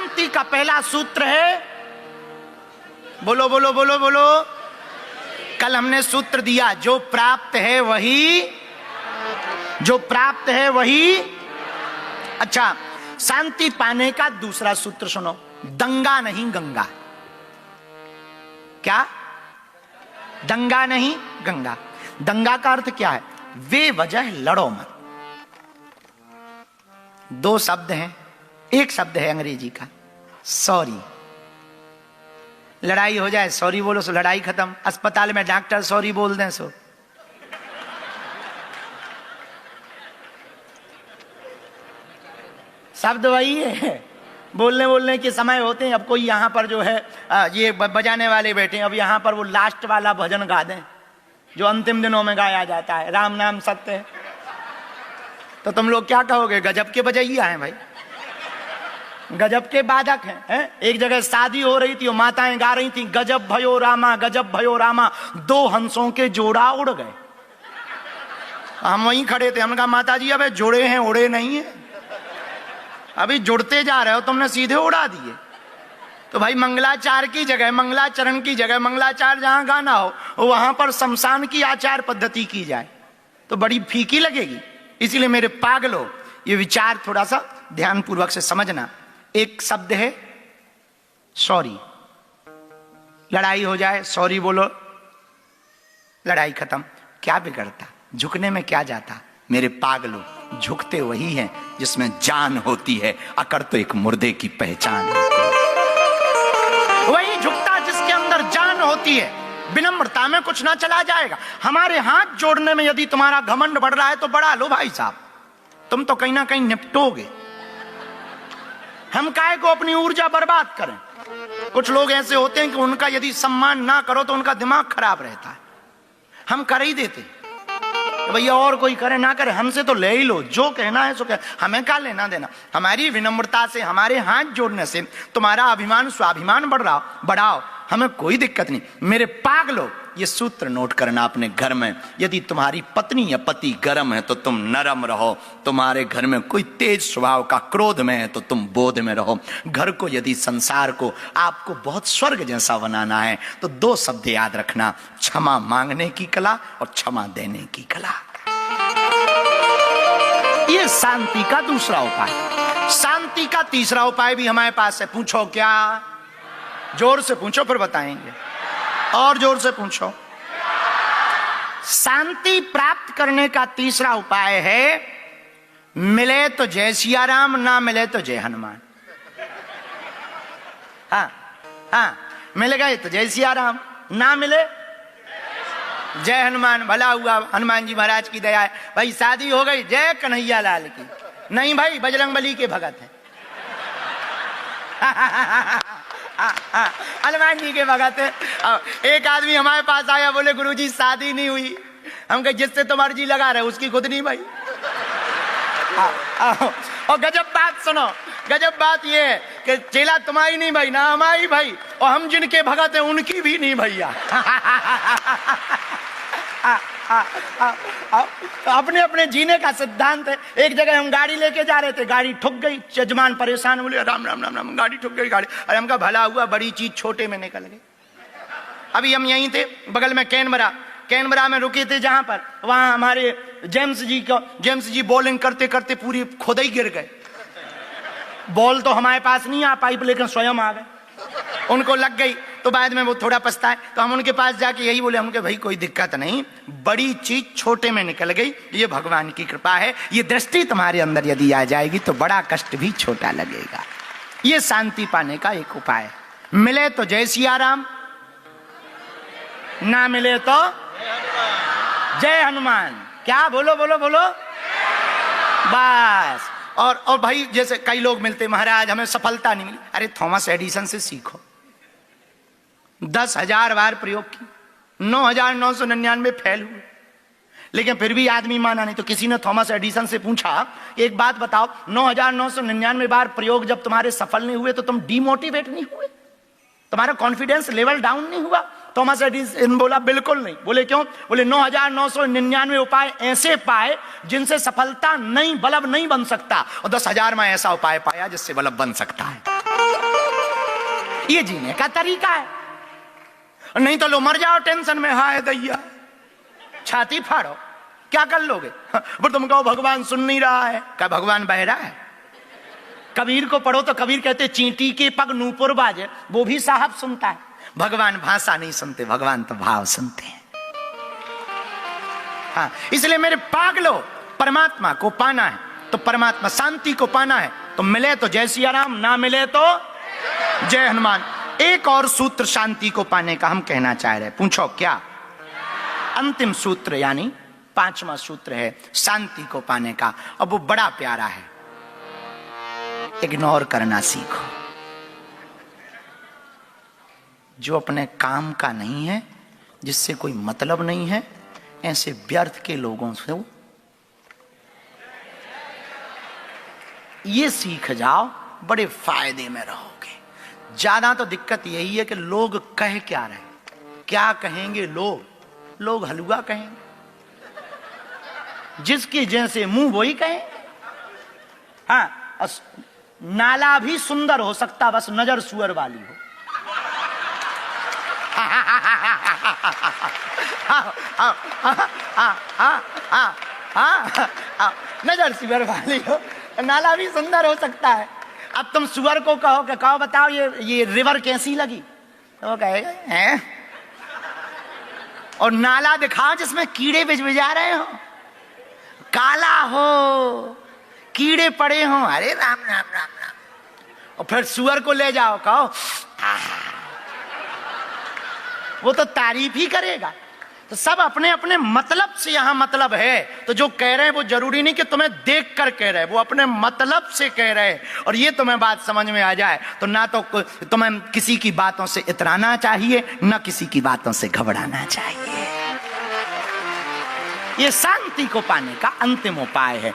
शांति का पहला सूत्र है, बोलो बोलो बोलो बोलो। कल हमने सूत्र दिया, जो प्राप्त है वही, जो प्राप्त है वही। अच्छा, शांति पाने का दूसरा सूत्र सुनो, दंगा नहीं गंगा। क्या? दंगा नहीं गंगा। दंगा का अर्थ क्या है? वे वजह लड़ो मत। दो शब्द हैं, एक शब्द है अंग्रेजी का सॉरी। लड़ाई हो जाए सॉरी बोलो सो लड़ाई खत्म। अस्पताल में डॉक्टर सॉरी बोल दें सो शब्द वही है। बोलने के समय होते हैं। अब कोई यहाँ पर जो है ये बजाने वाले बैठे हैं, अब यहाँ पर वो लास्ट वाला भजन गा दें जो अंतिम दिनों में गाया जाता है, राम नाम सत्य है, तो तुम लोग क्या कहोगे? गजब के बजैया हैं भाई, गजब के बाधक हैं। एक जगह शादी हो रही थी, माताएं गा रही थी, गजब भयो रामा, गजब भयो रामा, दो हंसों के जोड़ा उड़ गए। हम वहीं खड़े थे, हमने कहा माता जी अबे जोड़े हैं उड़े नहीं है, अभी जुड़ते जा रहे हो, तुमने सीधे उड़ा दिए। तो भाई मंगलाचार की जगह, मंगलाचरण की जगह, मंगलाचार जहां गाना हो वहां पर शमशान की आचार पद्धति की जाए तो बड़ी फीकी लगेगी। इसीलिए मेरे पागलों, ये विचार थोड़ा सा ध्यान पूर्वक से समझना। एक शब्द है सॉरी। लड़ाई हो जाए सॉरी बोलो, लड़ाई खत्म। क्या बिगड़ता? झुकने में क्या जाता? मेरे पागलों, झुकते वही हैं जिसमें जान होती है, अकड़ तो एक मुर्दे की पहचान होती है। वही झुकता जिसके अंदर जान होती है। विनम्रता में कुछ ना चला जाएगा। हमारे हाथ जोड़ने में यदि तुम्हारा घमंड बढ़ रहा है तो बढ़ा लो भाई साहब, तुम तो कहीं ना कहीं निपटोगे। हम काहे को अपनी ऊर्जा बर्बाद करें? कुछ लोग ऐसे होते हैं कि उनका यदि सम्मान ना करो तो उनका दिमाग खराब रहता है। हम कर ही देते भैया, और कोई करे ना करे, हमसे तो ले ही लो, जो कहना है सो कह, हमें क्या लेना देना। हमारी विनम्रता से, हमारे हाथ जोड़ने से तुम्हारा अभिमान स्वाभिमान बढ़ाओ, हमें कोई दिक्कत नहीं। मेरे पागलों, ये सूत्र नोट करना अपने घर में। यदि तुम्हारी पत्नी या पति गर्म है तो तुम नरम रहो। तुम्हारे घर में कोई तेज स्वभाव का क्रोध में है तो तुम बोध में रहो। घर को, यदि संसार को आपको बहुत स्वर्ग जैसा बनाना है तो दो शब्द याद रखना, क्षमा मांगने की कला और क्षमा देने की कला। ये शांति का दूसरा उपाय। शांति का तीसरा उपाय भी हमारे पास है। पूछो क्या? जोर से पूछो फिर बताएंगे, और जोर से पूछो। शांति प्राप्त करने का तीसरा उपाय है, मिले तो जय सिया राम, ना मिले तो जय हनुमान। हाँ, मिल गए तो जय सिया राम, ना मिले जय हनुमान। भला हुआ, हनुमान जी महाराज की दया है। भाई शादी हो गई, जय कन्हैया लाल की। नहीं भाई, बजरंगबली के भगत है। हनुमान जी के भगत है। एक आदमी हमारे पास आया, बोले गुरुजी शादी नहीं हुई। हम कहे जिससे तो मर्जी लगा रहे उसकी खुद नहीं भाई। और गजब बात सुनो, गजब बात ये है कि चेला तुम्हारी नहीं भाई, ना हमारी भाई, और हम जिनके भगत हैं उनकी भी नहीं भैया। अपने अपने जीने का सिद्धांत है। एक जगह हम गाड़ी लेके जा रहे थे, गाड़ी ठुक गई, यजमान परेशान, बोले राम राम राम राम, गाड़ी ठुक गई गाड़ी। अरे हमका भला हुआ, बड़ी चीज छोटे में निकल गई। अभी हम यहीं थे, बगल में कैनबरा में रुके थे, जहां पर वहां हमारे जेम्स जी बॉलिंग करते करते पूरी खुद ही गिर गए। बॉल तो हमारे पास नहीं आ पाई, लेकिन स्वयं आ गए, उनको लग गई। तो बाद में वो थोड़ा पछताए, तो हम उनके पास जाके यही बोले, हमके भाई कोई दिक्कत नहीं, बड़ी चीज छोटे में निकल गई, ये भगवान की कृपा है। ये दृष्टि तुम्हारे अंदर यदि आ जाएगी तो बड़ा कष्ट भी छोटा लगेगा। ये शांति पाने का एक उपाय है। मिले तो जय सिया राम, ना मिले तो जय हनुमान। क्या? बोलो बोलो बोलो, बस। और भाई जैसे कई लोग मिलते, महाराज हमें सफलता नहीं मिली। अरे थॉमस एडिसन से सीखो, 10,000 बार प्रयोग की, 9,999 फेल हुए, लेकिन फिर भी आदमी माना नहीं। तो किसी ने थॉमस एडिसन से पूछा, एक बात बताओ, 9,999 बार प्रयोग जब तुम्हारे सफल नहीं हुए तो तुम डिमोटिवेट नहीं हुए? तुम्हारा कॉन्फिडेंस लेवल डाउन नहीं हुआ? थॉमस एडिसन बोला बिल्कुल नहीं। बोले क्यों? बोले 9,999 उपाय ऐसे पाए जिनसे सफलता नहीं, बल्ब नहीं बन सकता, और 10,000 में ऐसा उपाय पाया जिससे बल्ब बन सकता है। ये जीने का तरीका है। नहीं तो लो मर जाओ टेंशन में, हाय दैया छाती फाड़ो, क्या कर लोगे? पर तुम कहो भगवान सुन नहीं रहा है, क्या भगवान बहरा है? कबीर को पढ़ो तो कबीर कहते चींटी के पग नूपुर बाजे, वो भी साहब सुनता है। भगवान भाषा नहीं सुनते, भगवान तो भाव सुनते हैं। हाँ, इसलिए मेरे पागलो, परमात्मा को पाना है तो परमात्मा शांति को पाना है तो मिले तो जय सिया राम, ना मिले तो जय हनुमान। एक और सूत्र शांति को पाने का हम कहना चाह रहे, पूछो क्या? अंतिम सूत्र यानी 5वां सूत्र है शांति को पाने का। अब वो बड़ा प्यारा है, इग्नोर करना सीखो। जो अपने काम का नहीं है, जिससे कोई मतलब नहीं है, ऐसे व्यर्थ के लोगों से ये सीख जाओ, बड़े फायदे में रहोगे। ज्यादा तो दिक्कत यही है कि लोग कह क्या रहे, क्या कहेंगे लोग? लोग हलवा कहेंगे, जिसके जैसे मुंह वही कहें। हाँ, नाला भी सुंदर हो सकता, बस नजर सुअर वाली हो। नजर सुअर वाली हो, नाला भी सुंदर हो सकता है। अब तुम सुअर को कहो कि कहो बताओ ये रिवर कैसी लगी, तो वो कहेगा हैं? और नाला दिखाओ जिसमें कीड़े बिजबिजा रहे हो, काला हो, कीड़े पड़े हो, अरे राम राम राम राम। और फिर सुअर को ले जाओ, कहो वो तो तारीफ ही करेगा। तो सब अपने अपने मतलब से यहां मतलब है, तो जो कह रहे हैं वो जरूरी नहीं कि तुम्हें देख कर कह रहे हैं, वो अपने मतलब से कह रहे हैं। और ये तुम्हें बात समझ में आ जाए तो ना तो तुम्हें किसी की बातों से इतराना चाहिए, ना किसी की बातों से घबराना चाहिए। ये शांति को पाने का अंतिम उपाय है।